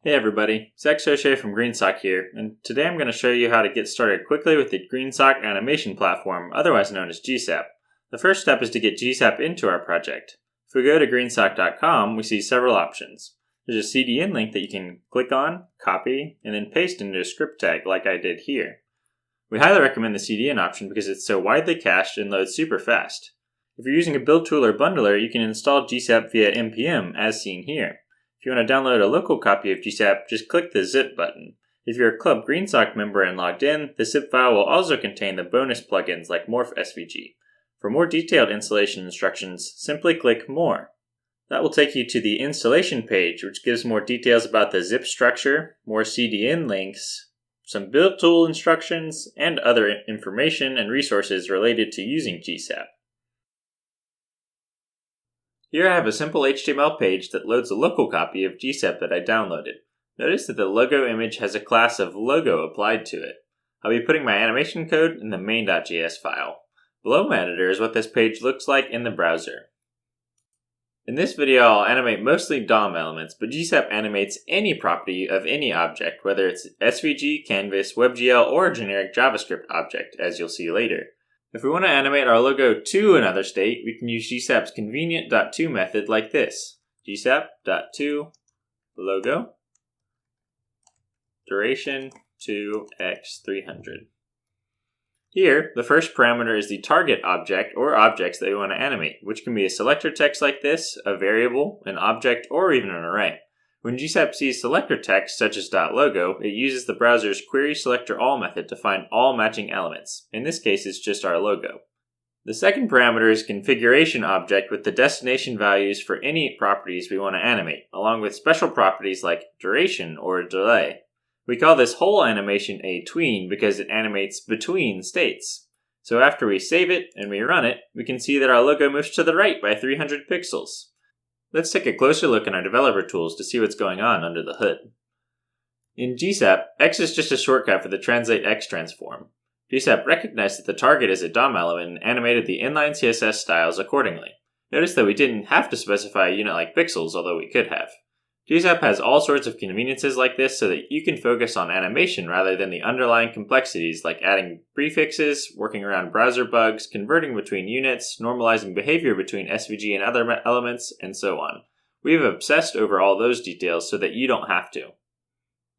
Hey everybody, Zach Soche from GreenSock here, and today I'm going to show you how to get started quickly with the GreenSock Animation Platform, otherwise known as GSAP. The first step is to get GSAP into our project. If we go to greensock.com, we see several options. There's a CDN link that you can click on, copy, and then paste into a script tag like I did here. We highly recommend the CDN option because it's so widely cached and loads super fast. If you're using a build tool or bundler, you can install GSAP via npm as seen here. If you want to download a local copy of GSAP, just click the zip button. If you're a Club GreenSock member and logged in, the zip file will also contain the bonus plugins like Morph SVG. For more detailed installation instructions, simply click More. That will take you to the installation page, which gives more details about the zip structure, more CDN links, some build tool instructions, and other information and resources related to using GSAP. Here I have a simple HTML page that loads a local copy of GSAP that I downloaded. Notice that the logo image has a class of logo applied to it. I'll be putting my animation code in the main.js file. Below my editor is what this page looks like in the browser. In this video I'll animate mostly DOM elements, but GSAP animates any property of any object, whether it's SVG, Canvas, WebGL, or a generic JavaScript object, as you'll see later. If we want to animate our logo to another state, we can use GSAP's convenient.to method like this. GSAP.to logo duration to x300. Here, the first parameter is the target object or objects that we want to animate, which can be a selector text like this, a variable, an object, or even an array. When GSAP sees selector text, such as .logo, it uses the browser's querySelectorAll method to find all matching elements. In this case, it's just our logo. The second parameter is configuration object with the destination values for any properties we want to animate, along with special properties like duration or delay. We call this whole animation a tween because it animates between states. So after we save it and we run it, we can see that our logo moves to the right by 300 pixels. Let's take a closer look in our developer tools to see what's going on under the hood. In GSAP, X is just a shortcut for the translate X transform. GSAP recognized that the target is a DOM element and animated the inline CSS styles accordingly. Notice that we didn't have to specify a unit like pixels, although we could have. GSAP has all sorts of conveniences like this so that you can focus on animation rather than the underlying complexities like adding prefixes, working around browser bugs, converting between units, normalizing behavior between SVG and other elements, and so on. We've obsessed over all those details so that you don't have to.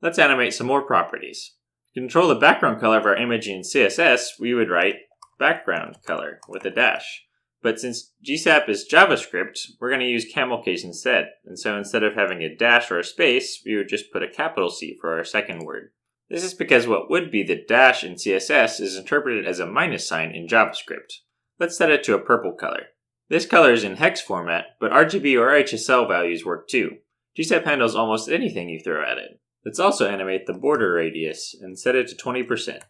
Let's animate some more properties. To control the background color of our image in CSS, we would write background color with a dash. But since GSAP is JavaScript, we're going to use camel case instead. And so instead of having a dash or a space, we would just put a capital C for our second word. This is because what would be the dash in CSS is interpreted as a minus sign in JavaScript. Let's set it to a purple color. This color is in hex format, but RGB or HSL values work too. GSAP handles almost anything you throw at it. Let's also animate the border radius and set it to 20%.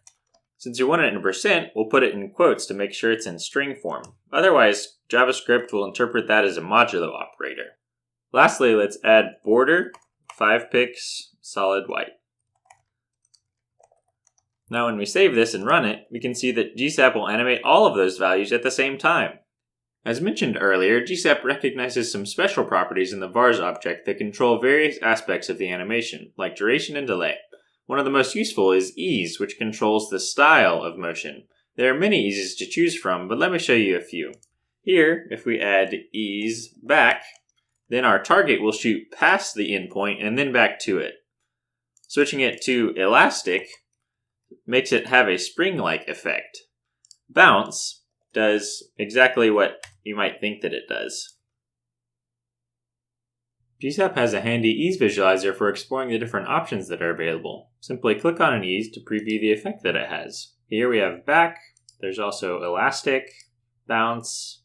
Since we want it in percent, we'll put it in quotes to make sure it's in string form. Otherwise, JavaScript will interpret that as a modulo operator. Lastly, let's add border, 5 pix, solid white. Now when we save this and run it, we can see that GSAP will animate all of those values at the same time. As mentioned earlier, GSAP recognizes some special properties in the vars object that control various aspects of the animation, like duration and delay. One of the most useful is ease, which controls the style of motion. There are many eases to choose from, but let me show you a few. Here, if we add ease back, then our target will shoot past the endpoint and then back to it. Switching it to elastic makes it have a spring-like effect. Bounce does exactly what you might think that it does. GSAP has a handy ease visualizer for exploring the different options that are available. Simply click on an ease to preview the effect that it has. Here we have back, there's also elastic, bounce,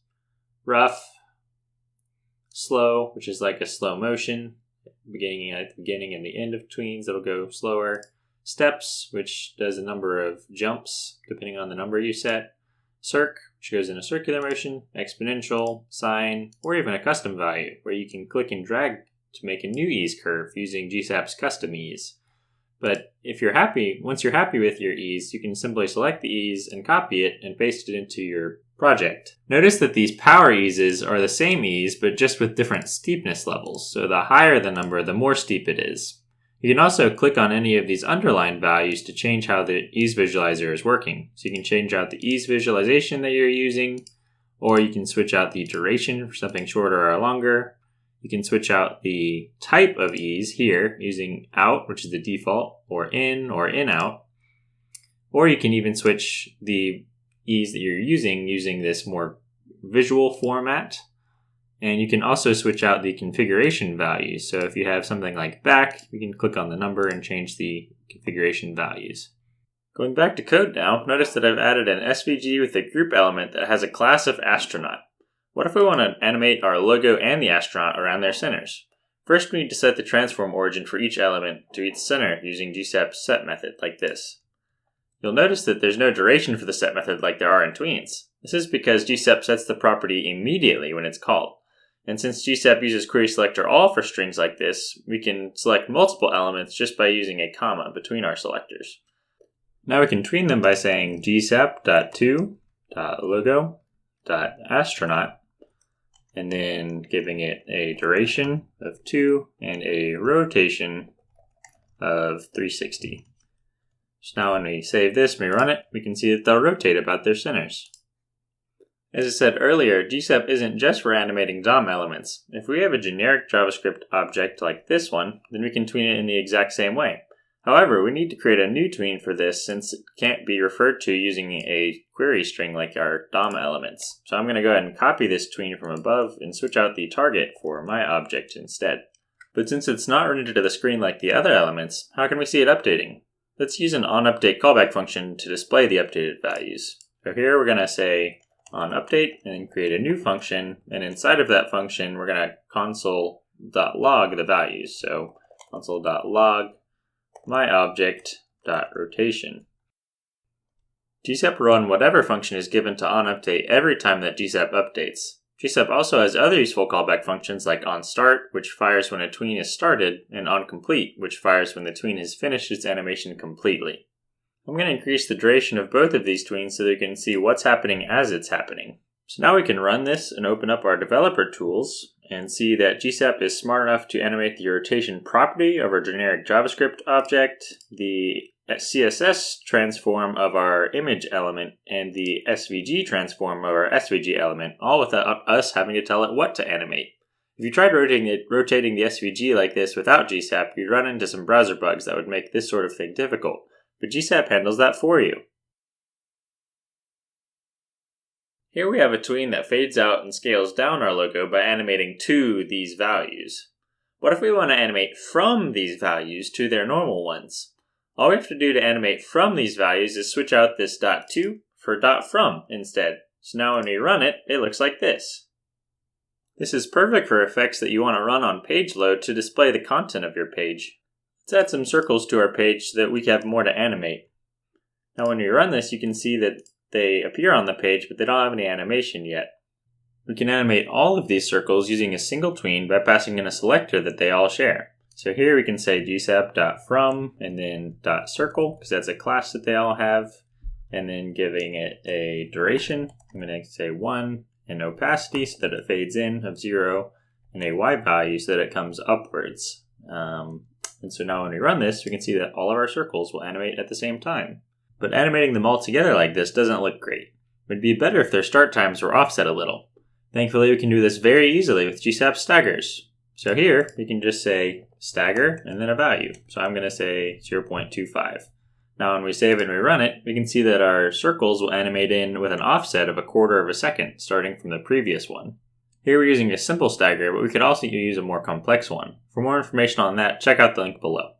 rough, slow, which is like a slow motion, beginning at the beginning and the end of tweens, it'll go slower, steps, which does a number of jumps depending on the number you set, circ, which goes in a circular motion, exponential, sine, or even a custom value, where you can click and drag to make a new ease curve using GSAP's custom ease. But once you're happy with your ease, you can simply select the ease and copy it and paste it into your project. Notice that these power eases are the same ease, but just with different steepness levels. So the higher the number, the more steep it is. You can also click on any of these underlined values to change how the ease visualizer is working. So you can change out the ease visualization that you're using, or you can switch out the duration for something shorter or longer. You can switch out the type of ease here using out, which is the default, or in out. Or you can even switch the ease that you're using this more visual format. And you can also switch out the configuration values. So if you have something like back, you can click on the number and change the configuration values. Going back to code now, notice that I've added an SVG with a group element that has a class of astronaut. What if we want to animate our logo and the astronaut around their centers? First, we need to set the transform origin for each element to its center using GSAP's set method like this. You'll notice that there's no duration for the set method like there are in tweens. This is because GSAP sets the property immediately when it's called. And since GSAP uses query selector all for strings like this, we can select multiple elements just by using a comma between our selectors. Now we can tween them by saying gsap.to.logo.astronaut and then giving it a duration of 2 and a rotation of 360. So now when we save this and we run it, we can see that they'll rotate about their centers. As I said earlier, GSAP isn't just for animating DOM elements. If we have a generic JavaScript object like this one, then we can tween it in the exact same way. However, we need to create a new tween for this since it can't be referred to using a query string like our DOM elements. So I'm going to go ahead and copy this tween from above and switch out the target for my object instead. But since it's not rendered to the screen like the other elements, how can we see it updating? Let's use an onUpdate callback function to display the updated values. So here we're going to say onUpdate and then create a new function, and inside of that function we're going to console.log the values. So console.log myObject.rotation. GSAP will run whatever function is given to onUpdate every time that GSAP updates. GSAP also has other useful callback functions like onStart, which fires when a tween is started, and onComplete, which fires when the tween has finished its animation completely. I'm going to increase the duration of both of these tweens so that you can see what's happening as it's happening. So now we can run this and open up our developer tools and see that GSAP is smart enough to animate the rotation property of our generic JavaScript object, the CSS transform of our image element, and the SVG transform of our SVG element, all without us having to tell it what to animate. If you tried rotating the SVG like this without GSAP, you'd run into some browser bugs that would make this sort of thing difficult. But GSAP handles that for you. Here we have a tween that fades out and scales down our logo by animating to these values. What if we want to animate from these values to their normal ones? All we have to do to animate from these values is switch out this .to for .from instead. So now when we run it, it looks like this. This is perfect for effects that you want to run on page load to display the content of your page. Let's add some circles to our page so that we have more to animate. Now when we run this, you can see that they appear on the page, but they don't have any animation yet. We can animate all of these circles using a single tween by passing in a selector that they all share. So here we can say gsap.from and then .circle, because that's a class that they all have, and then giving it a duration. I'm going to say 1, and opacity so that it fades in of 0, and a y value so that it comes upwards. And so now when we run this, we can see that all of our circles will animate at the same time. But animating them all together like this doesn't look great. It would be better if their start times were offset a little. Thankfully, we can do this very easily with GSAP staggers. So here, we can just say stagger and then a value. So I'm going to say 0.25. Now when we save it and we run it, we can see that our circles will animate in with an offset of 1/4 of a second, starting from the previous one. Here we're using a simple stagger, but we could also use a more complex one. For more information on that, check out the link below.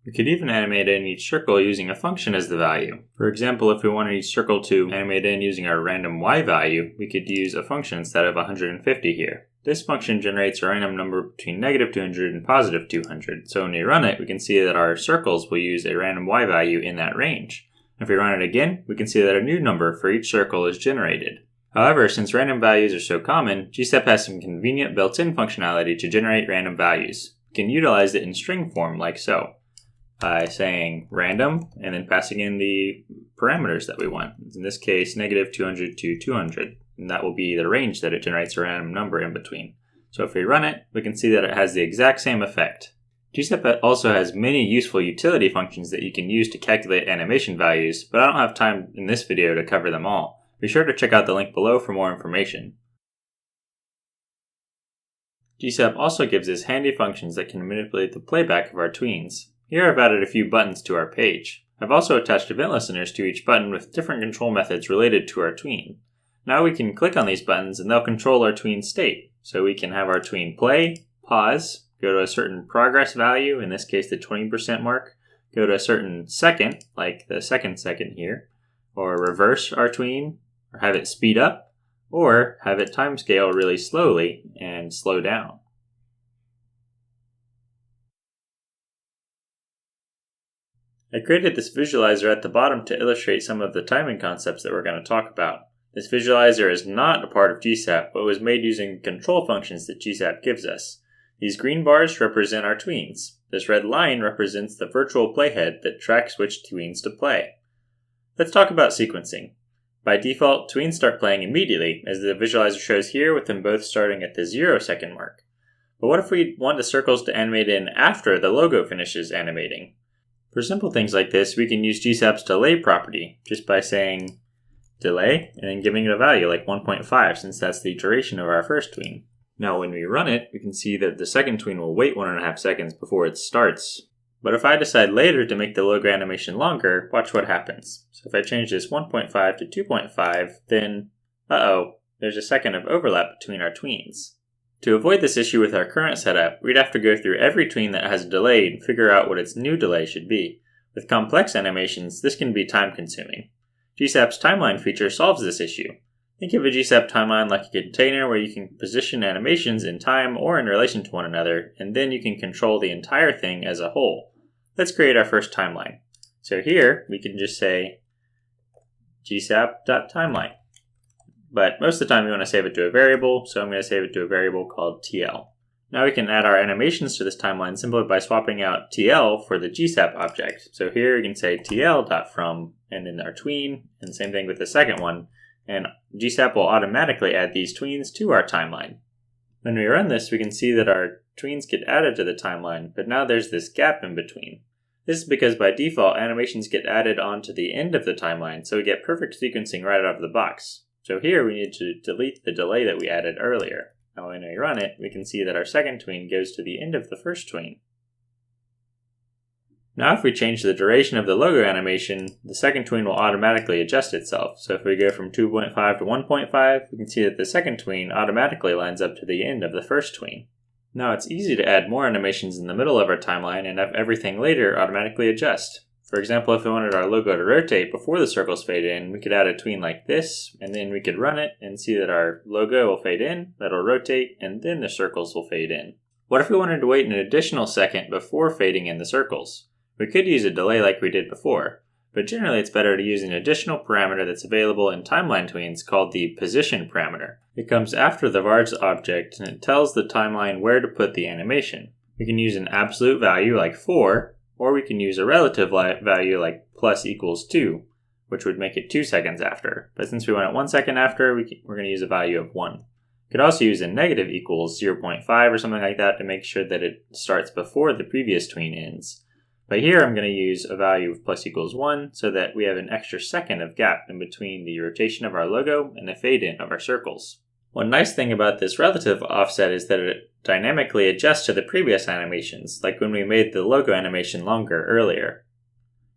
We could even animate in each circle using a function as the value. For example, if we wanted each circle to animate in using our random y value, we could use a function instead of 150 here. This function generates a random number between -200 and +200, so when we run it, we can see that our circles will use a random y value in that range. If we run it again, we can see that a new number for each circle is generated. However, since random values are so common, GSAP has some convenient built-in functionality to generate random values. We can utilize it in string form like so, by saying random and then passing in the parameters that we want. In this case, -200 to 200, and that will be the range that it generates a random number in between. So if we run it, we can see that it has the exact same effect. GSAP also has many useful utility functions that you can use to calculate animation values, but I don't have time in this video to cover them all. Be sure to check out the link below for more information. GSAP also gives us handy functions that can manipulate the playback of our tweens. Here I've added a few buttons to our page. I've also attached event listeners to each button with different control methods related to our tween. Now we can click on these buttons and they'll control our tween state. So we can have our tween play, pause, go to a certain progress value, in this case the 20% mark, go to a certain second, like the second here, or reverse our tween, or have it speed up, or have it timescale really slowly and slow down. I created this visualizer at the bottom to illustrate some of the timing concepts that we're going to talk about. This visualizer is not a part of GSAP, but was made using control functions that GSAP gives us. These green bars represent our tweens. This red line represents the virtual playhead that tracks which tweens to play. Let's talk about sequencing. By default, tweens start playing immediately, as the visualizer shows here, with them both starting at the 0 second mark. But what if we want the circles to animate in after the logo finishes animating? For simple things like this, we can use GSAP's delay property, just by saying delay, and then giving it a value like 1.5, since that's the duration of our first tween. Now when we run it, we can see that the second tween will wait 1.5 seconds before it starts. But if I decide later to make the logo animation longer, watch what happens. So if I change this 1.5 to 2.5, then, there's a second of overlap between our tweens. To avoid this issue with our current setup, we'd have to go through every tween that has a delay and figure out what its new delay should be. With complex animations, this can be time-consuming. GSAP's timeline feature solves this issue. Think of a GSAP timeline like a container where you can position animations in time or in relation to one another, and then you can control the entire thing as a whole. Let's create our first timeline. So here, we can just say gsap.timeline. But most of the time we want to save it to a variable, so I'm going to save it to a variable called TL. Now we can add our animations to this timeline simply by swapping out TL for the GSAP object. So here you can say TL.from and then our tween, and same thing with the second one, and GSAP will automatically add these tweens to our timeline. When we run this, we can see that our tweens get added to the timeline, but now there's this gap in between. This is because by default, animations get added onto the end of the timeline, so we get perfect sequencing right out of the box. So here we need to delete the delay that we added earlier. Now when we run it, we can see that our second tween goes to the end of the first tween. Now if we change the duration of the logo animation, the second tween will automatically adjust itself. So if we go from 2.5 to 1.5, we can see that the second tween automatically lines up to the end of the first tween. Now it's easy to add more animations in the middle of our timeline and have everything later automatically adjust. For example, if we wanted our logo to rotate before the circles fade in, we could add a tween like this, and then we could run it and see that our logo will fade in, that'll rotate, and then the circles will fade in. What if we wanted to wait an additional second before fading in the circles? We could use a delay like we did before, but generally it's better to use an additional parameter that's available in timeline tweens called the position parameter. It comes after the vars object and it tells the timeline where to put the animation. We can use an absolute value like 4, or we can use a relative value like plus equals 2, which would make it 2 seconds after. But since we want it 1 second after, we're going to use a value of 1. You could also use a negative equals 0.5 or something like that to make sure that it starts before the previous tween ends. But here I'm going to use a value of plus equals 1 so that we have an extra second of gap in between the rotation of our logo and the fade in of our circles. One nice thing about this relative offset is that it dynamically adjusts to the previous animations, like when we made the logo animation longer earlier.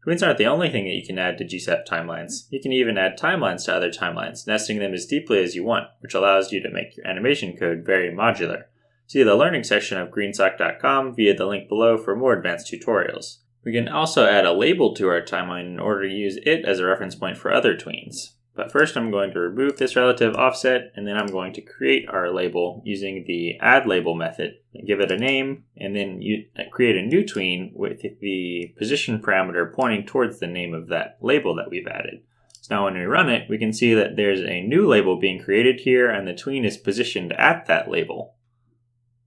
Tweens aren't the only thing that you can add to GSAP timelines. You can even add timelines to other timelines, nesting them as deeply as you want, which allows you to make your animation code very modular. See the learning section of greensock.com via the link below for more advanced tutorials. We can also add a label to our timeline in order to use it as a reference point for other tweens. But first I'm going to remove this relative offset, and then I'm going to create our label using the addLabel method. Give it a name, and then create a new tween with the position parameter pointing towards the name of that label that we've added. So now when we run it, we can see that there's a new label being created here, and the tween is positioned at that label.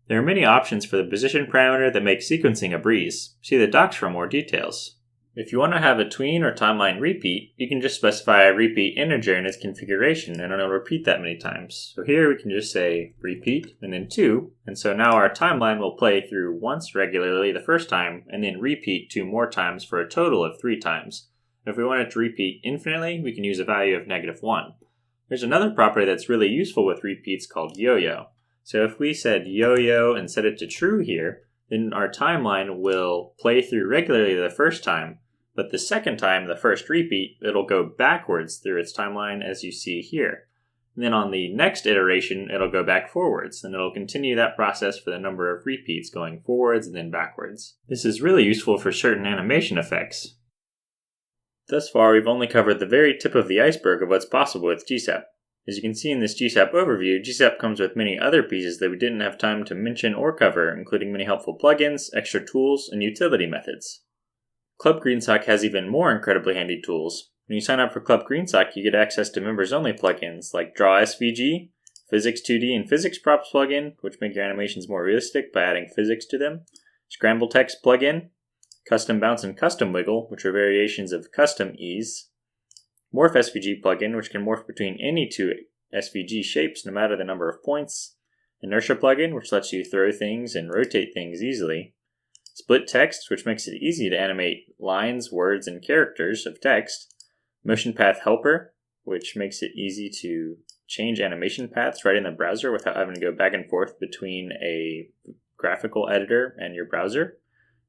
There are many options for the position parameter that make sequencing a breeze. See the docs for more details. If you want to have a tween or timeline repeat, you can just specify a repeat integer in its configuration and it'll repeat that many times. So here we can just say repeat and then 2, and so now our timeline will play through once regularly the first time and then repeat 2 more times for a total of 3 times. If we want it to repeat infinitely, we can use a value of -1. There's another property that's really useful with repeats called yo-yo. So if we said yo-yo and set it to true here, then our timeline will play through regularly the first time, but the second time, the first repeat, it'll go backwards through its timeline as you see here. And then on the next iteration, it'll go back forwards, and it'll continue that process for the number of repeats going forwards and then backwards. This is really useful for certain animation effects. Thus far, we've only covered the very tip of the iceberg of what's possible with GSAP. As you can see in this GSAP overview, GSAP comes with many other pieces that we didn't have time to mention or cover, including many helpful plugins, extra tools, and utility methods. Club GreenSock has even more incredibly handy tools. When you sign up for Club GreenSock, you get access to members-only plugins like Draw SVG, Physics 2D and Physics Props plugin, which make your animations more realistic by adding physics to them, Scramble Text plugin, Custom Bounce and Custom Wiggle, which are variations of Custom Ease, Morph SVG plugin, which can morph between any 2 SVG shapes no matter the number of points, Inertia plugin, which lets you throw things and rotate things easily, Split Text, which makes it easy to animate lines, words, and characters of text, Motion Path Helper, which makes it easy to change animation paths right in the browser without having to go back and forth between a graphical editor and your browser,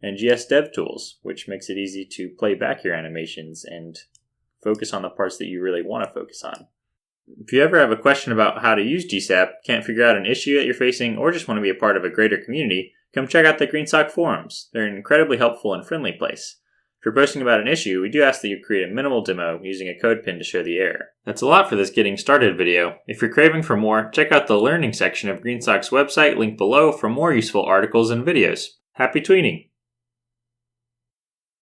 and GSDev Tools, which makes it easy to play back your animations and focus on the parts that you really want to focus on. If you ever have a question about how to use GSAP, can't figure out an issue that you're facing, or just want to be a part of a greater community, come check out the GreenSock forums. They're an incredibly helpful and friendly place. If you're posting about an issue, we do ask that you create a minimal demo using a code pin to show the error. That's a lot for this getting started video. If you're craving for more, check out the learning section of GreenSock's website linked below for more useful articles and videos. Happy tweening!